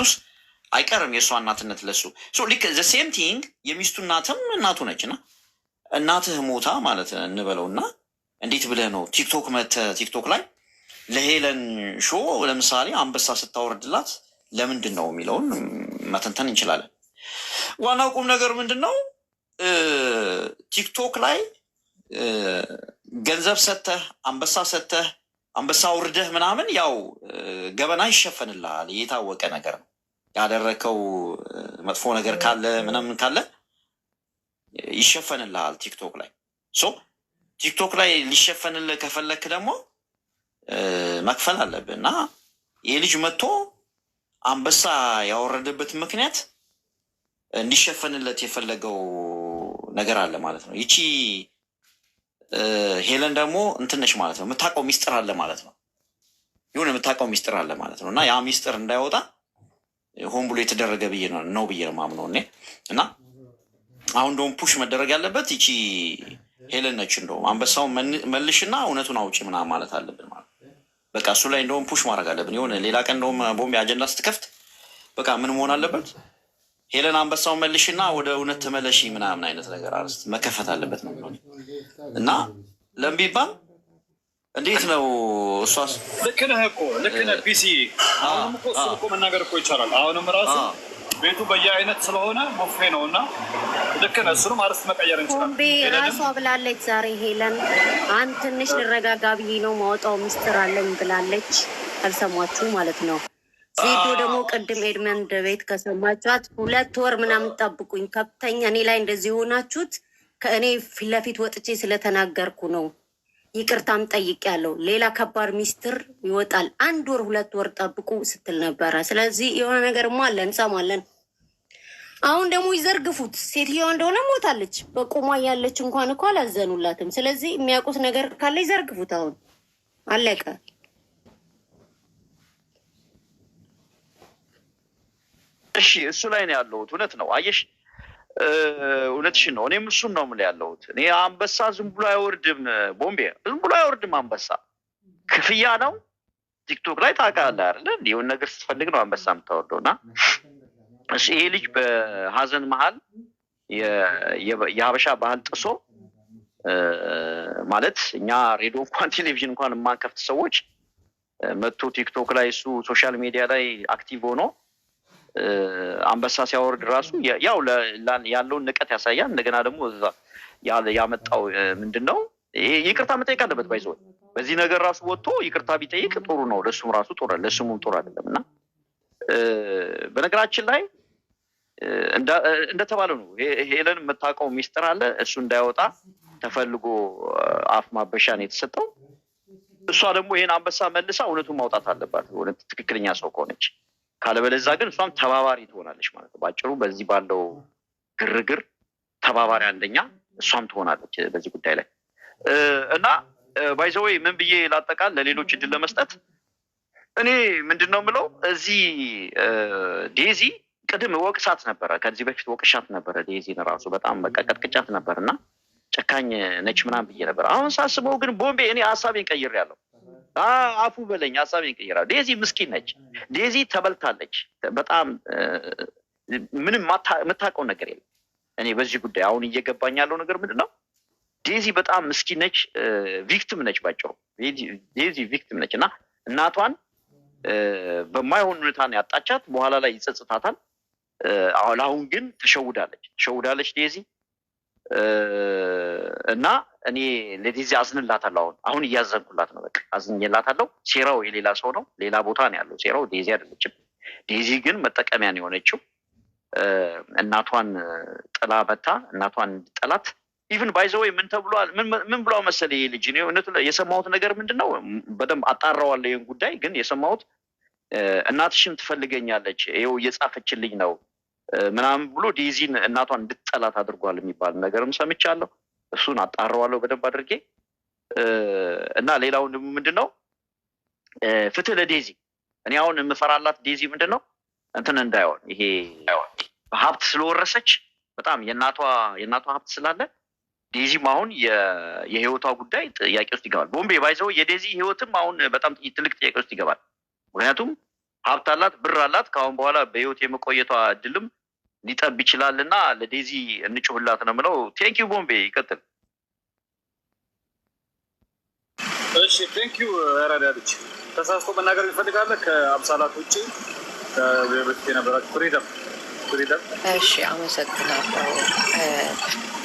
ሚስቱስ አይቀርም የእሷ እናትነት ለሱ ሊክ ዘ ሴም ቲንግ የሚስቱ እናትም እናቱ ነችና እናትህ ሞታ ማለት እንበለውና እንዴት ብለህ ነው ቲክቶክ ላይ ለሄለን ሾ ለምሳሌ አንበሳ ስታወርድላት ለምንድን ነው የሚለውን መተንተን እንችላለን። ዋናው ቁም ነገር ምንድን ነው? ቲክቶክ ላይ ገንዘብ ሰተህ አንበሳ ውርደህ ምናምን ያው ገበና ይሸፈንልሃል። የታወቀ ነገር ነው። ያደረከው መጥፎ ነገር ካለ ምናምን ካለ ይሸፈንልሃል ቲክቶክ ላይ። ቲክቶክ ላይ ሊሸፈንልህ ከፈለክ ደግሞ መክፈል አለብህ እና ይህ ልጅ መጥቶ አንበሳ ያወረደበት ምክንያት እንዲሸፈንለት የፈለገው ነገር አለ ማለት ነው። ይቺ ሄለን ደግሞ እንትነሽ ማለት ነው። የምታውቀው ሚስጥር አለ ማለት ነው። ይሁን የምታውቀው ሚስጥር አለ ማለት ነው እና ያ ሚስጥር እንዳይወጣ ሆን ብሎ የተደረገ ብዬ ነው ማምነው እኔ እና አሁን እንደውም ፑሽ መደረግ ያለበት ይቺ ሄለን ነች። እንደውም አንበሳውን መልሽና እውነቱን አውጪ ምናምን ማለት አለብን ማለት በቃ እሱ ላይ እንደውም ፑሽ ማድረግ አለብን። የሆነ ሌላ ቀን እንደውም ቦምቤ አጀንዳ ስትከፍት በቃ ምን መሆን አለበት? ሄለን አንበሳውን መልሽና ወደ እውነት ተመለሺ ምናምን አይነት ነገር አርስት መከፈት አለበት ነው እና ለምቢባል እንዴት ነው እሷስ? ልክ ነህ እኮ ልክ ነህ ፒሲ። አሁንም እኮ እሱ እኮ መናገር እኮ ይቻላል። አሁንም ራሱ ቤቱ በየአይነት ስለሆነ ሞፌ ነው እና ልክ ነህ። እሱንም አርስት መቀየር እንችላለን። ቦምቤ ራሷ ብላለች ዛሬ ሄለን አንድ ትንሽ ልረጋጋ ብዬ ነው ማወጣው ሚስጥር አለኝ ብላለች። አልሰሟችሁ ማለት ነው። ዜዶ ደግሞ ቅድም ኤድመንድ ቤት ከሰማችኋት 2 ወር ምናምን ጠብቁኝ ከፍተኛ እኔ ላይ እንደዚህ የሆናችሁት ከእኔ ፊት ለፊት ወጥቼ ስለተናገርኩ ነው። ይቅርታም ጠይቄያለሁ። ሌላ ከባድ ሚስጥር ይወጣል 1 ወር 2 ወር ጠብቁ ስትል ነበረ። ስለዚህ የሆነ ነገርማ አለ እንሰማለን። አሁን ደግሞ ይዘርግፉት። ሴትዮዋ እንደሆነ ሞታለች። በቁሟ ያለች እንኳን እኮ አላዘኑላትም። ስለዚህ የሚያውቁት ነገር ካለ ይዘርግፉት። አሁን አለቀ። እሺ እሱ ላይ ነው ያለሁት። እውነት ነው። አየሽ እውነትሽን ነው። እኔም እሱን ነው የምልህ ያለሁት። እኔ አንበሳ ዝም ብሎ አይወርድም ቦምቤ፣ ዝም ብሎ አይወርድም አንበሳ። ክፍያ ነው። ቲክቶክ ላይ ታውቃለህ አይደለ? የሆነ ነገር ስትፈልግ ነው አንበሳ የምታወርደው እና እሺ ይሄ ልጅ በሀዘን መሀል የሀበሻ ባህል ጥሶ ማለት እኛ ሬዲዮ እንኳን ቴሌቪዥን እንኳን የማንከፍት ሰዎች መጥቶ ቲክቶክ ላይ እሱ ሶሻል ሚዲያ ላይ አክቲቭ ሆኖ አንበሳ ሲያወርድ ራሱ ያው ያለውን ንቀት ያሳያል። እንደገና ደግሞ እዛ ያመጣው ምንድነው ይቅርታ መጠየቅ አለበት። ባይዘው በዚህ ነገር ራሱ ወጥቶ ይቅርታ ቢጠይቅ ጥሩ ነው። ለሱም ራሱ ጥሩ ለሱም ጥሩ አይደለም እና በነገራችን ላይ እንደተባለው ነው። ሄለን የምታውቀው ሚስጥር አለ። እሱ እንዳይወጣ ተፈልጎ አፍ ማበሻ ነው የተሰጠው። እሷ ደግሞ ይሄን አንበሳ መልሳ እውነቱን ማውጣት አለባት፣ እውነት ትክክለኛ ሰው ከሆነች። ካለበለዛ ግን እሷም ተባባሪ ትሆናለች ማለት ነው። ባጭሩ በዚህ ባለው ግርግር ተባባሪ አንደኛ እሷም ትሆናለች በዚህ ጉዳይ ላይ እና ባይዘወይ ምን ብዬ ላጠቃል ለሌሎች እድል ለመስጠት እኔ ምንድነው የምለው እዚህ ዴዚ ቅድም ወቅሳት ነበረ። ከዚህ በፊት ወቅሻት ነበረ ዴዚን ራሱ በጣም በቃ ቀጥቅጫት ነበርና ጨካኝ ነች ምናምን ብዬ ነበር። አሁን ሳስበው ግን ቦምቤ እኔ ሀሳቤን ቀይሬያለሁ። አፉ በለኝ ሀሳቤን ቀይሬያለሁ። ዴዚ ምስኪን ነች። ዴዚ ተበልታለች። በጣም ምንም የምታውቀው ነገር የለም። እኔ በዚህ ጉዳይ አሁን እየገባኝ ያለው ነገር ምንድነው ዴዚ በጣም ምስኪን ነች። ቪክቲም ነች። ባጭሩ ዴዚ ቪክቲም ነች እና እናቷን በማይሆን ሁኔታ ነው ያጣቻት። በኋላ ላይ ይጸጽታታል። አሁን ግን ተሸውዳለች ዴዚ እና እኔ ለዴዚ አዝንላታለሁ። አሁን እያዘንኩላት ነው። በቃ አዝኜላታለሁ። ሴራው የሌላ ሰው ነው፣ ሌላ ቦታ ነው ያለው። ሴራው ዴዚ አይደለችም። ዴዚ ግን መጠቀሚያ ነው የሆነችው። እናቷን ጥላ መታ እናቷን ጠላት ኢቭን ባይዘወይ ምን ተብሏል? ምን ብሏ መሰለ ይሄ ልጅ ነው እነቱ የሰማሁት ነገር ምንድነው በደንብ አጣራዋለሁ ይሄን ጉዳይ። ግን የሰማሁት እናትሽም ትፈልገኛለች ይሄው እየጻፈችልኝ ነው ምናምን ብሎ ዴዚን እናቷን እንድትጠላት አድርጓል የሚባል ነገርም ሰምቻለሁ። እሱን አጣራዋለሁ በደንብ አድርጌ እና ሌላው ምንድነው ፍትህ ለዴዚ። እኔ አሁን የምፈራላት ዴዚ ምንድነው እንትን እንዳይሆን ይሄ ሀብት ስለወረሰች በጣም የእናቷ ሀብት ስላለ ዴዚም አሁን የህይወቷ ጉዳይ ጥያቄ ውስጥ ይገባል። ቦምቤ ባይዘው የዴዚ ህይወትም አሁን በጣም ትልቅ ጥያቄ ውስጥ ይገባል። ምክንያቱም ሀብት አላት፣ ብር አላት። ከአሁን በኋላ በህይወት የመቆየቷ እድልም ሊጠብ ይችላል እና ለዴዚ እንጩህላት ነው የምለው። ቴንኪዩ ቦምቤ፣ ይቀጥል። እሺ ቴንኪዩ ረዳ ልጅ ተሳስቶ መናገር ይፈልጋለ ከአብሳላት ውጭ በፊት የነበራችሁ ፍሪደም። እሺ አመሰግናለሁ።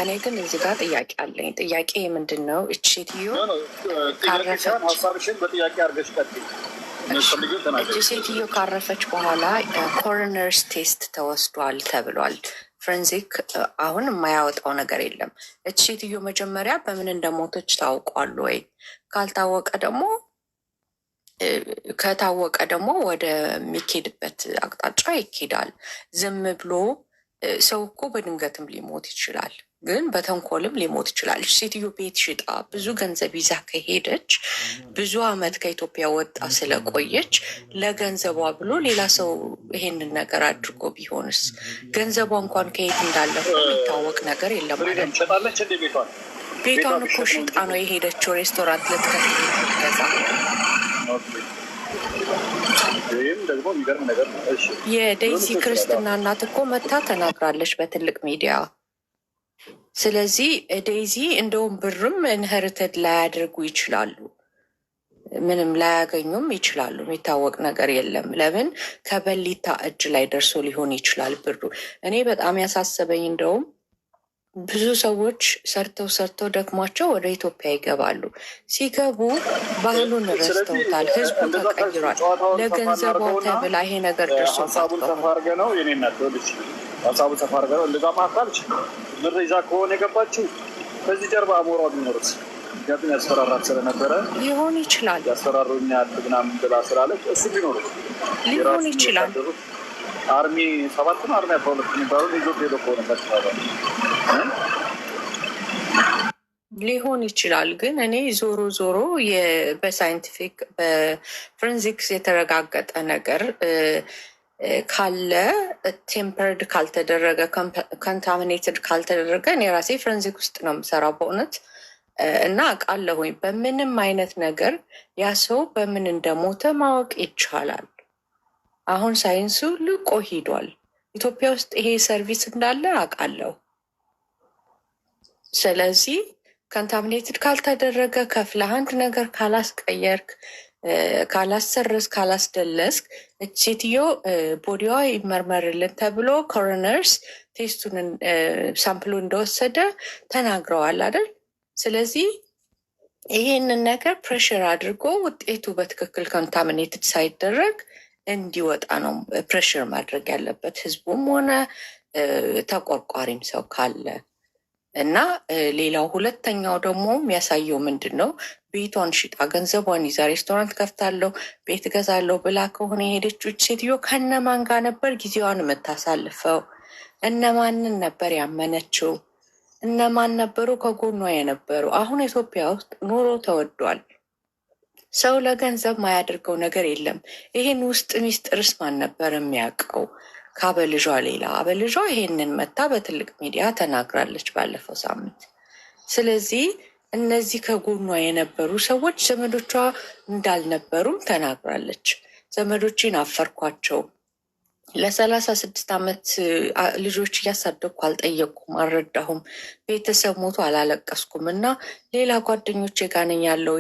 እኔ ግን እዚህ ጋር ጥያቄ አለኝ። ጥያቄ ምንድን ነው? እቺ ሴትዮ ሀሳብሽን በጥያቄ አድርገሽ ቀጥይ። እቺ ሴትዮ ካረፈች በኋላ ኮሮነርስ ቴስት ተወስዷል ተብሏል። ፍሬንዚክ አሁን የማያወጣው ነገር የለም። እቺ ሴትዮ መጀመሪያ በምን እንደሞተች ታውቋል ወይ? ካልታወቀ ደግሞ ከታወቀ ደግሞ ወደሚኬድበት አቅጣጫ ይኬዳል። ዝም ብሎ ሰው እኮ በድንገትም ሊሞት ይችላል፣ ግን በተንኮልም ሊሞት ይችላል። ሴትዮ ቤት ሽጣ ብዙ ገንዘብ ይዛ ከሄደች ብዙ ዓመት ከኢትዮጵያ ወጣ ስለቆየች ለገንዘቧ ብሎ ሌላ ሰው ይሄንን ነገር አድርጎ ቢሆንስ? ገንዘቧ እንኳን ከየት እንዳለ የሚታወቅ ነገር የለም ማለት ነው። ቤቷን እኮ ሽጣ ነው የሄደችው ሬስቶራንት ልትከፍት ገዛ። ይህም ደግሞ የሚገርም ነገር ነው። የዴይዚ ክርስትና እናት እኮ መታ ተናግራለች በትልቅ ሚዲያ። ስለዚህ ዴይዚ እንደውም ብርም ኢንሄሪትድ ላያደርጉ ይችላሉ፣ ምንም ላያገኙም ይችላሉ። የሚታወቅ ነገር የለም። ለምን ከበሊታ እጅ ላይ ደርሶ ሊሆን ይችላል ብሩ። እኔ በጣም ያሳሰበኝ እንደውም ብዙ ሰዎች ሰርተው ደክሟቸው ወደ ኢትዮጵያ ይገባሉ። ሲገቡ ባህሉን ረስተውታል። ህዝቡ ተቀይሯል። ለገንዘቧ ተብላ ይሄ ነገር ደርሶ ሀሳቡን ሰፋ አድርገህ ነው የኔ እናት ልጅ፣ ሀሳቡን ሰፋ አድርገህ ነው። እንደዛ ማካልች ብር ይዛ ከሆነ የገባችው ከዚህ ጀርባ አሞራ ቢኖርስ? ምክንያቱም ያስፈራራት ስለነበረ ሊሆን ይችላል። ያስፈራሩኛል ምናምን ብላ ስላለች እሱ ሊሆን ይችላል። አርሚ 7 ነው አርሚ 12 የሚባሉ ይዞት ሄዶ ከሆነ ሊሆን ይችላል። ግን እኔ ዞሮ በሳይንቲፊክ በፎረንዚክስ የተረጋገጠ ነገር ካለ ቴምፐርድ ካልተደረገ ኮንታሚኔትድ ካልተደረገ እኔ ራሴ ፎረንዚክ ውስጥ ነው የምሰራው በእውነት እና አውቃለሁኝ። በምንም አይነት ነገር ያ ሰው በምን እንደሞተ ማወቅ ይቻላል። አሁን ሳይንሱ ልቆ ሂዷል። ኢትዮጵያ ውስጥ ይሄ ሰርቪስ እንዳለ አውቃለሁ። ስለዚህ ኮንታሚኔትድ ካልተደረገ ከፍለህ አንድ ነገር ካላስቀየርክ፣ ካላሰረስ፣ ካላስደለስክ ሴትዮ ቦዲዋ ይመርመርልን ተብሎ ኮሮነርስ ቴስቱን ሳምፕሉ እንደወሰደ ተናግረዋል አይደል? ስለዚህ ይሄንን ነገር ፕሬሽር አድርጎ ውጤቱ በትክክል ኮንታሚኔትድ ሳይደረግ እንዲወጣ ነው ፕሬሽር ማድረግ ያለበት ህዝቡም ሆነ ተቆርቋሪም ሰው ካለ እና ሌላው ሁለተኛው ደግሞ የሚያሳየው ምንድን ነው? ቤቷን ሽጣ ገንዘቧን ይዛ ሬስቶራንት ከፍታለሁ ቤት ገዛለሁ ብላ ከሆነ የሄደችው ሴትዮ ከነማን ጋር ነበር ጊዜዋን የምታሳልፈው? እነማንን ነበር ያመነችው? እነማን ነበሩ ከጎኗ የነበሩ? አሁን ኢትዮጵያ ውስጥ ኑሮ ተወዷል። ሰው ለገንዘብ ማያደርገው ነገር የለም። ይሄን ውስጥ ሚስጥርስ ማን ነበር የሚያውቀው? ከአበልጇ ሌላ አበልጇ ይሄንን መታ በትልቅ ሚዲያ ተናግራለች ባለፈው ሳምንት። ስለዚህ እነዚህ ከጎኗ የነበሩ ሰዎች ዘመዶቿ እንዳልነበሩም ተናግራለች። ዘመዶችን አፈርኳቸው፣ ለ36 ዓመት ልጆች እያሳደግኩ አልጠየቅኩም፣ አልረዳሁም፣ ቤተሰብ ሞቶ አላለቀስኩም እና ሌላ ጓደኞቼ ጋር ነኝ ያለው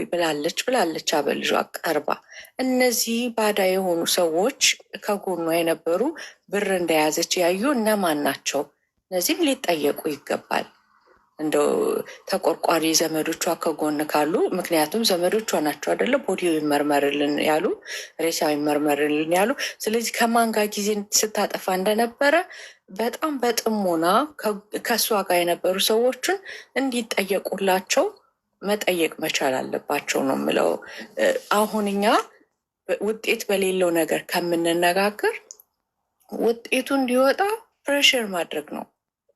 ብላለች አበልጇ ቀርባ። እነዚህ ባዳ የሆኑ ሰዎች ከጎኗ የነበሩ ብር እንደያዘች ያዩ እነማን ናቸው? እነዚህም ሊጠየቁ ይገባል። እንደው ተቆርቋሪ ዘመዶቿ ከጎን ካሉ፣ ምክንያቱም ዘመዶቿ ናቸው አይደለ ቦዲዮ ይመርመርልን ያሉ፣ ሬሳው ይመርመርልን ያሉ። ስለዚህ ከማን ጋር ጊዜ ስታጠፋ እንደነበረ በጣም በጥሞና ከእሷ ጋር የነበሩ ሰዎችን እንዲጠየቁላቸው መጠየቅ መቻል አለባቸው ነው የምለው። አሁን እኛ ውጤት በሌለው ነገር ከምንነጋገር ውጤቱ እንዲወጣ ፕሬሽር ማድረግ ነው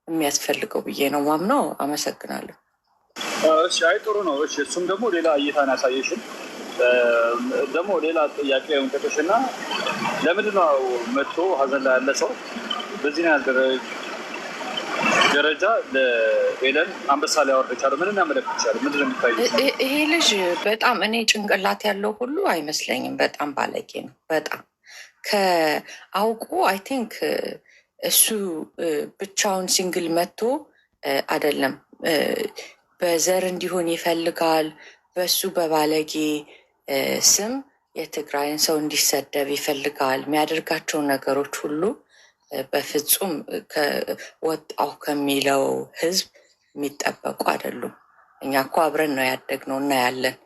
የሚያስፈልገው ብዬ ነው ማምነው። አመሰግናለሁ። እሺ፣ አይ ጥሩ ነው። እሺ፣ እሱም ደግሞ ሌላ እይታን ያሳየሽን ደግሞ ሌላ ጥያቄ ንቀቶሽና ለምንድን ነው መጥቶ ሀዘን ላይ ያለ ሰው በዚህ ደረጃ ለኤለን አንበሳ ሊያወርድ ይቻለ? ምን እናመለክት ይቻለ? ምንድን ነው የሚታየው? ይሄ ልጅ በጣም እኔ ጭንቅላት ያለው ሁሉ አይመስለኝም። በጣም ባለጌ ነው። በጣም ከአውቁ አይ ቲንክ እሱ ብቻውን ሲንግል መጥቶ አይደለም በዘር እንዲሆን ይፈልጋል። በሱ በባለጌ ስም የትግራይን ሰው እንዲሰደብ ይፈልጋል። የሚያደርጋቸው ነገሮች ሁሉ በፍጹም ወጣው ከሚለው ህዝብ የሚጠበቁ አይደሉም። እኛ እኮ አብረን ነው ያደግነው እና ያለን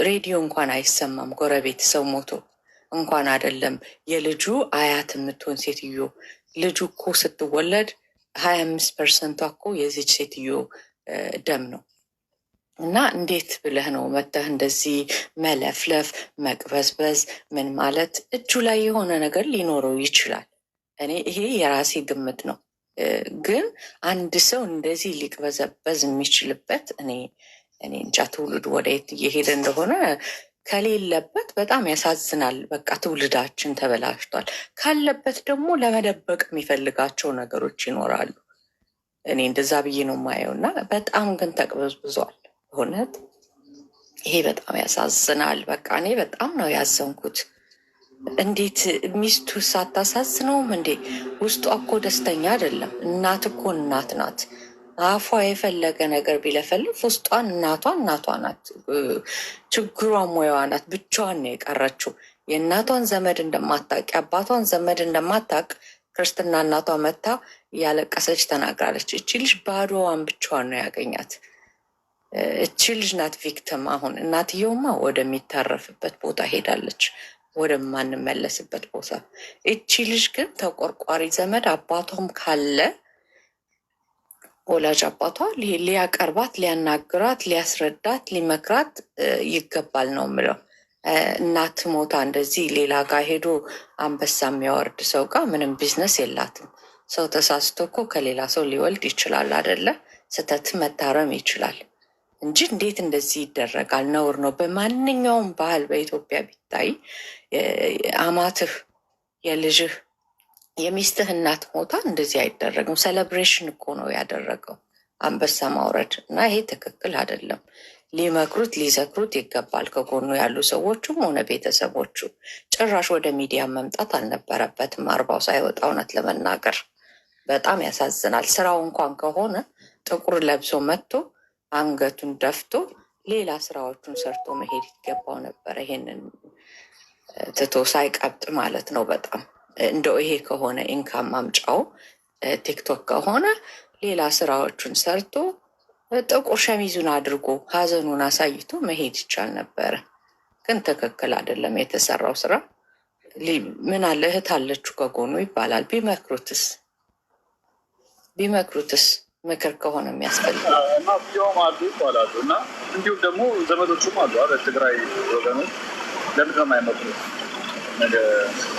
ሬዲዮ እንኳን አይሰማም። ጎረቤት ሰው ሞቶ እንኳን አይደለም የልጁ አያት የምትሆን ሴትዮ ልጁ እኮ ስትወለድ 25% እኮ የዚች ሴትዮ ደም ነው። እና እንዴት ብለህ ነው መተህ እንደዚህ መለፍለፍ መቅበዝበዝ? ምን ማለት እጁ ላይ የሆነ ነገር ሊኖረው ይችላል። እኔ ይሄ የራሴ ግምት ነው። ግን አንድ ሰው እንደዚህ ሊቅበዘበዝ የሚችልበት እኔ እንጃ። ትውልድ ወደየት እየሄደ እንደሆነ ከሌለበት በጣም ያሳዝናል። በቃ ትውልዳችን ተበላሽቷል። ካለበት ደግሞ ለመደበቅ የሚፈልጋቸው ነገሮች ይኖራሉ። እኔ እንደዛ ብዬ ነው የማየው። እና በጣም ግን ተቅበዝብዟል። እውነት ይሄ በጣም ያሳዝናል። በቃ እኔ በጣም ነው ያዘንኩት። እንዴት ሚስቱ ሳታሳዝነውም እንዴ? ውስጧ እኮ ደስተኛ አይደለም። እናት እኮ እናት ናት። አፏ የፈለገ ነገር ቢለፈልፍ ውስጧን እናቷ ናት። ችግሯ ሙያዋ ናት። ብቻዋን ነው የቀረችው። የእናቷን ዘመድ እንደማታውቅ የአባቷን ዘመድ እንደማታውቅ ክርስትና እናቷ መታ እያለቀሰች ተናግራለች። እቺ ልጅ ባዶዋን ብቻዋን ነው ያገኛት። እቺ ልጅ ናት ቪክተም። አሁን እናትየውማ ወደሚታረፍበት ቦታ ሄዳለች፣ ወደማንመለስበት ቦታ። እቺ ልጅ ግን ተቆርቋሪ ዘመድ አባቷም ካለ ወላጅ አባቷ ሊያቀርባት፣ ሊያናግራት፣ ሊያስረዳት፣ ሊመክራት ይገባል ነው የምለው። እናት ሞታ እንደዚህ ሌላ ጋር ሄዶ አንበሳ የሚያወርድ ሰው ጋር ምንም ቢዝነስ የላትም። ሰው ተሳስቶ እኮ ከሌላ ሰው ሊወልድ ይችላል አይደለ? ስህተት መታረም ይችላል እንጂ እንዴት እንደዚህ ይደረጋል? ነውር ነው። በማንኛውም ባህል በኢትዮጵያ ቢታይ አማትህ፣ የልጅህ፣ የሚስትህ እናት ሞታ እንደዚህ አይደረግም። ሴሌብሬሽን እኮ ነው ያደረገው አንበሳ ማውረድ እና ይሄ ትክክል አይደለም። ሊመክሩት ሊዘክሩት ይገባል። ከጎኑ ያሉ ሰዎቹም ሆነ ቤተሰቦቹ። ጭራሽ ወደ ሚዲያ መምጣት አልነበረበትም አርባው ሳይወጣ። እውነት ለመናገር በጣም ያሳዝናል። ስራው እንኳን ከሆነ ጥቁር ለብሶ መጥቶ አንገቱን ደፍቶ ሌላ ስራዎቹን ሰርቶ መሄድ ይገባው ነበረ። ይሄንን ትቶ ሳይቀብጥ ማለት ነው። በጣም እንደው ይሄ ከሆነ ኢንካም ማምጫው ቲክቶክ ከሆነ ሌላ ስራዎቹን ሰርቶ ጥቁር ሸሚዙን አድርጎ ሀዘኑን አሳይቶ መሄድ ይቻል ነበረ። ግን ትክክል አይደለም የተሰራው ስራ። ምን አለ እህት አለችው ከጎኑ ይባላል። ቢመክሩትስ ምክር ከሆነ የሚያስፈልግ እና ቪዲዮም አሉ ይባላሉ። እና እንዲሁም ደግሞ ዘመዶቹም አሉ አለ ትግራይ ወገኖች። ለምንድን ነው የማይመክሩት?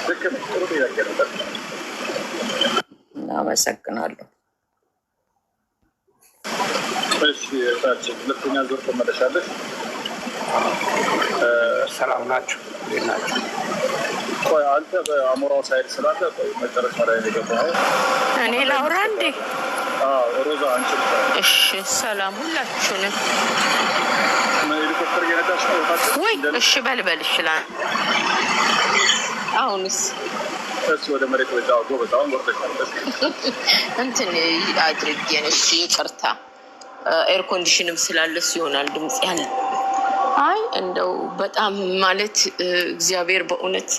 ልክ ነው። ጥሩ ጥያቄ ነበር። እናመሰግናለሁ። እሺ እህታችን ሁለተኛ ዙር ትመለሻለሽ። ሰላም ናችሁ? እንዴት ናችሁ? ቆይ አንተ በአሞራው ሳይድ ስላለ ቆይ መጨረሻ ላይ የገባኸው እኔ ላውራ እንዴ? ሮዛ አንቺ። እሺ ሰላም ሁላችሁንም። ሄሊኮፕተር እየነዳሽ ነው ወይ? እሺ በልበል ይችላል። አሁንስ እሱ ወደ መሬት ወጣ። ጎበዝ አሁን ወርደሻል። እንትን አድርጌን። እሺ ይቅርታ፣ ኤር ኮንዲሽንም ስላለስ ይሆናል ድምጽ ያለ። አይ እንደው በጣም ማለት እግዚአብሔር በእውነት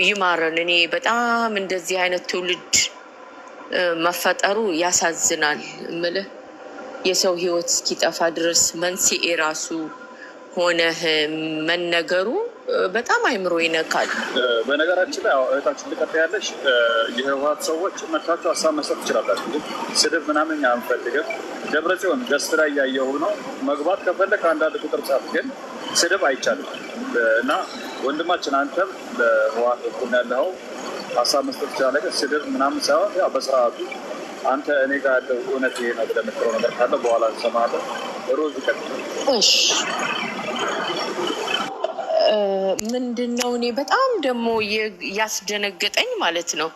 ይማረን። እኔ በጣም እንደዚህ አይነት ትውልድ መፈጠሩ ያሳዝናል። እምልህ የሰው ህይወት እስኪጠፋ ድረስ መንስኤ ራሱ ሆነህ መነገሩ በጣም አይምሮ ይነካል። በነገራችን ላይ እህታችን ልቀጥ ያለሽ የህወሓት ሰዎች መታችሁ ሀሳብ መስጠት ትችላላችሁ። ስድብ ምናምን አንፈልግም። ደብረጽዮን ገስት ላይ ያየሁ ነው። መግባት ከፈለግ አንዳንድ ቁጥር ጻፍ፣ ግን ስድብ አይቻልም። እና ወንድማችን አንተም ለህወሓት እኩል ያለው ሀሳብ መስጠት ትችላለህ። ስድብ ምናምን ሳይሆን ያው በስርዓቱ አንተ እኔ ጋር ያለው እውነት ይሄ ነው ብለህ የምትለው ነገር ካለ በኋላ እንሰማለን። ሮዝ ይቀጥል። እሺ ምንድነው እኔ በጣም ደግሞ ያስደነገጠኝ ማለት ነው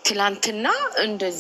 ትላንትና እንደዚህ